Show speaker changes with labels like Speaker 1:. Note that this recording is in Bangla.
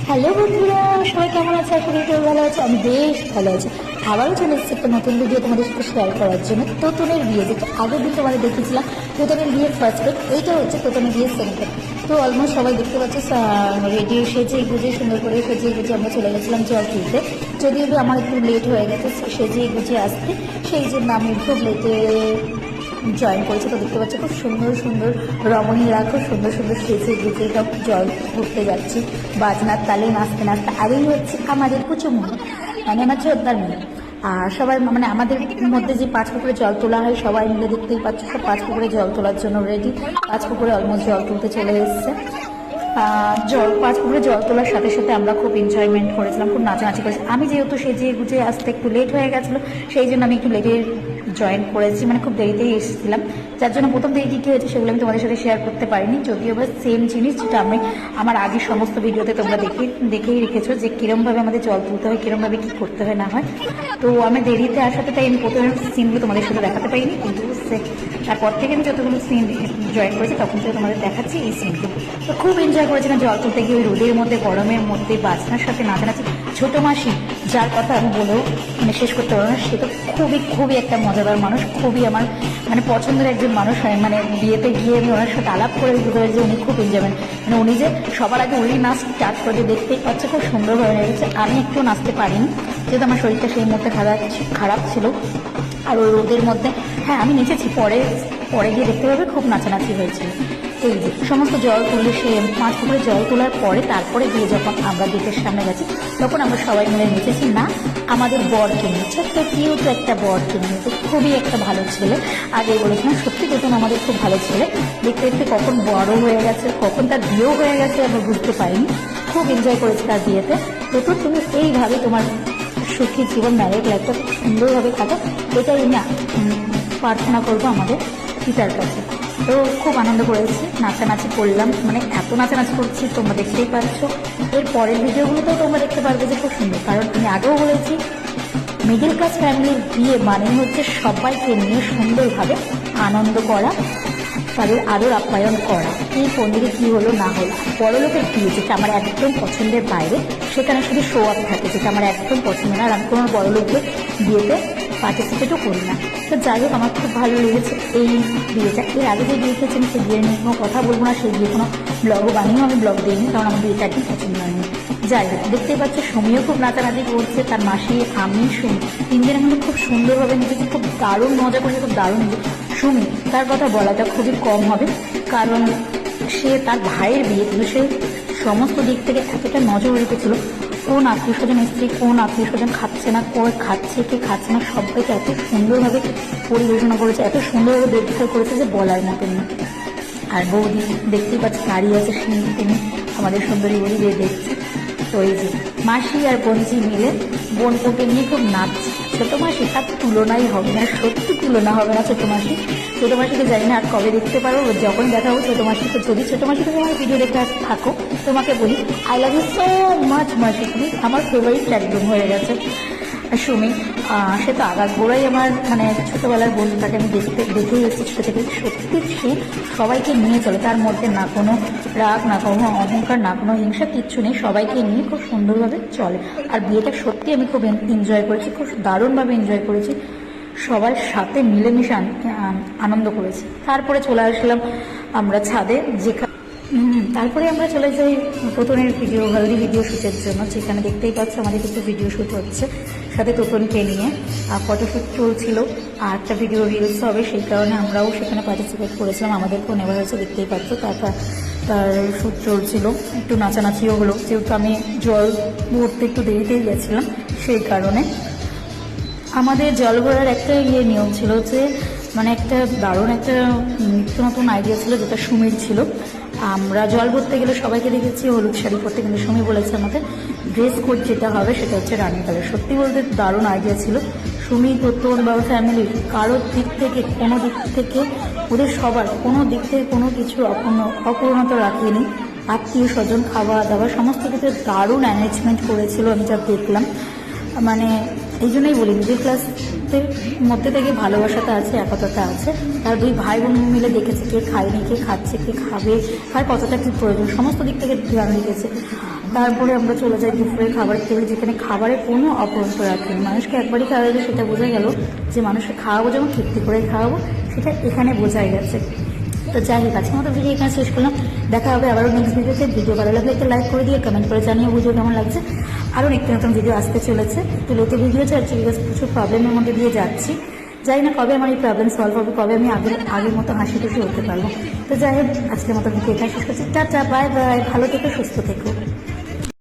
Speaker 1: হ্যালো বন্ধুরা, সবাই কেমন আছে? আশা করি কেউ ভালো আছে। আমি বেশ ভালো আছি। আবারও চলে এসেছি একটা নতুন ভিডিও তোমাদের সাথে শেয়ার করার জন্য। তোতনের বিয়ে, যেটা আগের দিন তোমাদের দেখেছিলাম তোতনের বিয়ের ফার্স্ট ডেট, এইটা হচ্ছে তোতনের বিয়ের সেকেন্ড ডেট। তো অলমোস্ট সবাই দেখতে পাচ্ছে রেডি সেজে গুজে সুন্দর করে সেজে গুজে আমরা চলে গেছিলাম জল তুলতে। যদিও আমার একটু লেট হয়ে গেছে সেজে গুজে আসতে, সেই জন্য আমি খুব লেটে জয়েন করেছে। তো দেখতে পাচ্ছি খুব সুন্দর সুন্দর রমণীরা খুব সুন্দর সুন্দর সেজে গুজে সব জল ঘুরতে যাচ্ছি বাজনার তালে নাচতে নাচতে। আর এই হচ্ছে আমাদের কুচু মুখ, মানে আমার ছোটদার মেয়ে। আর সবাই মানে আমাদের মধ্যে যে 5 পুকুরে জল তোলা হয়, সবাই মিলে দেখতেই পাচ্ছ সব 5 পুকুরে জল তোলার জন্য রেডি। 5 পুকুরে অলমোস্ট জল তুলতে চলে এসছে। 5 পুকুরে জল তোলার সাথে সাথে আমরা খুব এনজয়মেন্ট করেছিলাম, খুব নাচানাচি করেছি। আমি যেহেতু সেজে গুজে আসতে একটু লেট হয়ে গেছিলো, সেই জন্য আমি একটু লেটে জয়েন করেছি, মানে খুব দেরিতেই এসেছিলাম। যার জন্য প্রথম থেকে কী হয়েছে সেগুলো আমি তোমাদের সাথে শেয়ার করতে পারিনি। যদিও বা সেম জিনিস যেটা আমি আমার আগের সমস্ত ভিডিওতে তোমরা দেখেই রেখেছো যে কীরমভাবে আমাদের জল তুলতে হয়, কীরমভাবে কী করতে হয় না হয়। তো আমি দেরিতে আসাতে তাই আমি প্রথমে সিনগুলো তোমাদের সাথে দেখাতে পারিনি, কিন্তু তারপর থেকে আমি যতগুলো সিন জয়েন করেছি তখন থেকে তোমাদের দেখাচ্ছি এই সিনগুলো। তো খুব এনজয় করেছিলাম জল তুলতে গিয়ে, ওই রোদের মধ্যে গরমের মধ্যে বাজনার সাথে নাচানাচি। ছোটো মাসি, যার কথা আমি বলেও মানে শেষ করতে পারবো না, সে তো খুবই একটা মজাদার মানুষ, খুবই আমার মানে পছন্দের একজন মানুষ হয়। মানে বিয়েতে গিয়ে আমি ওনার সাথে আলাপ করে বুঝতে পারি যে উনি খুব এনজয়মেন্ট, মানে উনি যে সবার আগে উনি নাচ স্টার্ট করে দেখতেই পাচ্ছে খুব সুন্দরভাবে নেমেছে। আমি একটু নাচতে পারিনি যেহেতু আমার শরীরটা সেই মুহূর্তে খারাপ ছিল। আর ওই রোদের মধ্যে হ্যাঁ আমি নেচেছি, পরে গিয়ে দেখতে পাবে খুব নাচানাচি হয়েছিল। এই যে সমস্ত জল তুলে সে 5 পুকুরে জল তোলার পরে তারপরে গিয়ে যখন আমরা গেটের সামনে গেছি তখন আমরা সবাই মিলে নেচেছি। না, আমাদের বরকে নিয়েছে, তো কিউট একটা বরকে নিয়েছে, খুবই একটা ভালো ছেলে। আগে বলেছিলাম সত্যি দেখুন আমাদের খুব ভালো ছেলে। দেখতে দেখতে কখন বড় হয়ে গেছে, কখন তার বিয়েও হয়ে গেছে আমরা বুঝতে পারিনি। খুব এনজয় করেছি তার বিয়েতে। তো তুমি এইভাবে তোমার সুখী জীবন ম্যারেড লাইফটা খুব সুন্দরভাবে কাটো, এটাই আমি প্রার্থনা করবো আমাদের পিতার কাছে। তো খুব আনন্দ করেছি, নাচানাচি করলাম, মানে এত নাচানাচি করছি তোমরা দেখতেই পাচ্ছ। এর পরের ভিডিওগুলোতেও তোমরা দেখতে পারবে যে খুব সুন্দর, কারণ আমি আগেও বলেছি মিডিল ক্লাস ফ্যামিলির বিয়ে মানে হচ্ছে সবাইকে নিয়ে সুন্দরভাবে আনন্দ করা, তাদের আদর আপ্যায়ন করা। এই পন্ডিতে কী হলো না হলো, বড়লোকের বিয়ে যেটা আমার একদম পছন্দের বাইরে, সেখানে শুধু শো আপ থাকে, যেটা আমার একদম পছন্দ না। আর আমি কোনো বড়লোকের বিয়েতে পার্টিসিপেটও করি না। তো যাই হোক, আমার খুব ভালো লেগেছে এই বিয়েটা। এর আগে যে বিয়ে খেয়েছি আমি সেই বিয়ে নিয়ে কোনো কথা বলবো না, সেই বিয়ে কোনো ব্লগও বানিয়েও আমি ব্লগ দিইনি, কারণ আমার বিয়েটা একদম পছন্দ হয়নি। যাই হোক, দেখতেই পাচ্ছ সুমিও খুব নাচানাচি করছে, তার মাসি, আমি, সুমি 3 জনের মধ্যে খুব সুন্দরভাবে নিজেকে খুব দারুণ মজা করছে, খুব দারুণ। সুমি, তার কথা বলাটা খুবই কম হবে, কারণ সে তার ভাইয়ের বিয়ে, কিন্তু সে সমস্ত দিক থেকে এতটা নজর রেখেছিল কোন আত্মীয় স্বজন স্ত্রী, কোন আত্মীয় স্বজন খাচ্ছে না, খাচ্ছে কে খাচ্ছে না, সবাইকে এত সুন্দরভাবে পরিবেশনা করেছে, এত সুন্দরভাবে দেখভাল করেছে যে বলার মতন না। আর বৌদি দেখতেই পাচ্ছি দাঁড়িয়ে আছে, তিনি আমাদের সুন্দরী বৌদি দিয়ে দেখছে। তো এই যে মাসি আর বোনজি মিলে বোনপোকে নিয়ে খুব নাচছে। ছোটো মাসি তার তুলনাই হবে না, সত্যি তুলনা হবে না ছোটো মাসি। ছোটো মাসিকে জানি না আর কবে দেখতে পারো, যখন দেখাবো ছোটো মাসিকে। যদি ছোটো মাসি তুমি আমার ভিডিও দেখতে থাকো, তোমাকে বলি I love you so much মাসি, তুমি আমার ফেভারিট একদম হয়ে গেছে। সুমি, সে তো আগার গোড়াই আমার মানে ছোটোবেলার বন্ধুটাকে আমি দেখেই এসেছি ছোটো থেকে। সত্যি সে সবাইকে নিয়ে চলে, তার মধ্যে না কোনো রাগ, না কোনো অহংকার, না কোনো হিংসা, কিচ্ছু নেই। সবাইকে নিয়ে খুব সুন্দরভাবে চলে। আর বিয়েটা সত্যি আমি খুব এনজয় করেছি, খুব দারুণভাবে এনজয় করেছি, সবার সাথে মিলেমিশে আনন্দ করেছি। তারপরে চলে আসলাম আমরা ছাদে, তারপরে আমরা চলে যাই তোতনের হলদি ভিডিও শ্যুটের জন্য, যেখানে দেখতেই পাচ্ছ আমাদের কিছু ভিডিও শ্যুট হচ্ছে, সাথে তোতনকে নিয়ে ফটোশ্যুট চলছিল। আর একটা ভিডিও রিলস হবে, সেই কারণে আমরাও সেখানে পার্টিসিপেট করেছিলাম। আমাদেরকেও নেওয়া হয়েছে, দেখতেই পাচ্ছ। তার শ্যুট চলছিল, একটু নাচানাচিও হলো, যেহেতু আমি জল ভরতে একটু দেরিতেই গেছিলাম, সেই কারণে। আমাদের জল ভরার একটা নিয়ম ছিল যে মানে একটা দারুণ একটা নিত্য নতুন আইডিয়া ছিল, যেটা সুমির ছিল। আমরা জল ভরতে গেলে সবাইকে দেখেছি হলুদ শাড়ি পরতে, কিন্তু সুমি বলেছে আমাদের ড্রেস কোড যেটা হবে সেটা হচ্ছে রানী কালার। সত্যি বলতে দারুণ আইডিয়া ছিল। সুমি, তোতন বা ফ্যামিলির কারোর দিক থেকে কোনো দিক থেকে, ওদের সবার কোনো দিক থেকে কোনো কিছু অপূর্ণতা রাখেনি। আত্মীয় স্বজন, খাওয়া দাওয়া সমস্ত কিছু দারুণ অ্যারেঞ্জমেন্ট করেছিল, আমি যা দেখলাম। মানে এই জন্যই বলি মিডিল ক্লাসদের মধ্যে থেকে ভালোবাসাটা আছে, একতাটা আছে। তার 2 ভাই বোন মিলে দেখেছে কে খায়নি, কে খাচ্ছে, কে খাবে, আর কতটা কী প্রয়োজন, সমস্ত দিক থেকে ধ্যান রেখেছে। তারপরে আমরা চলে যাই দুপুরের খাবারের টেবিল, যেখানে খাবারের কোনো অপরন্ত রাখেনি। মানুষকে একবারই খাওয়াবে সেটা বোঝা গেল, যে মানুষকে খাওয়াবো যেমন তৃপ্তি করে খাওয়াবো সেটা এখানে বোঝাই গেছে। তো যাই হোক, আজকের মতো ভিডিও এখানে শেষ করলাম। দেখা হবে আবারও নেক্সট ভিডিওতে। ভিডিও ভালো লাগলে একটা লাইক করে দিয়ে কমেন্ট করে জানিয়ে ভিডিও কেমন লাগছে। আরও নিত্য নতুন ভিডিও আসতে চলেছে। একটু লেটে ভিডিও চাচ্ছি, বিকজ প্রচুর প্রবলেমের মধ্যে দিয়ে যাচ্ছি। জানি না কবে আমার এই প্রবলেম সলভ হবে, কবে আমি আগের মতো হাসি খুশি হতে পারবো। তো যাই হোক, আজকের মতো ভিডিও এখানে শেষ করছি। টাটা, বাই বাই, ভালো থেকো, সুস্থ থেকো।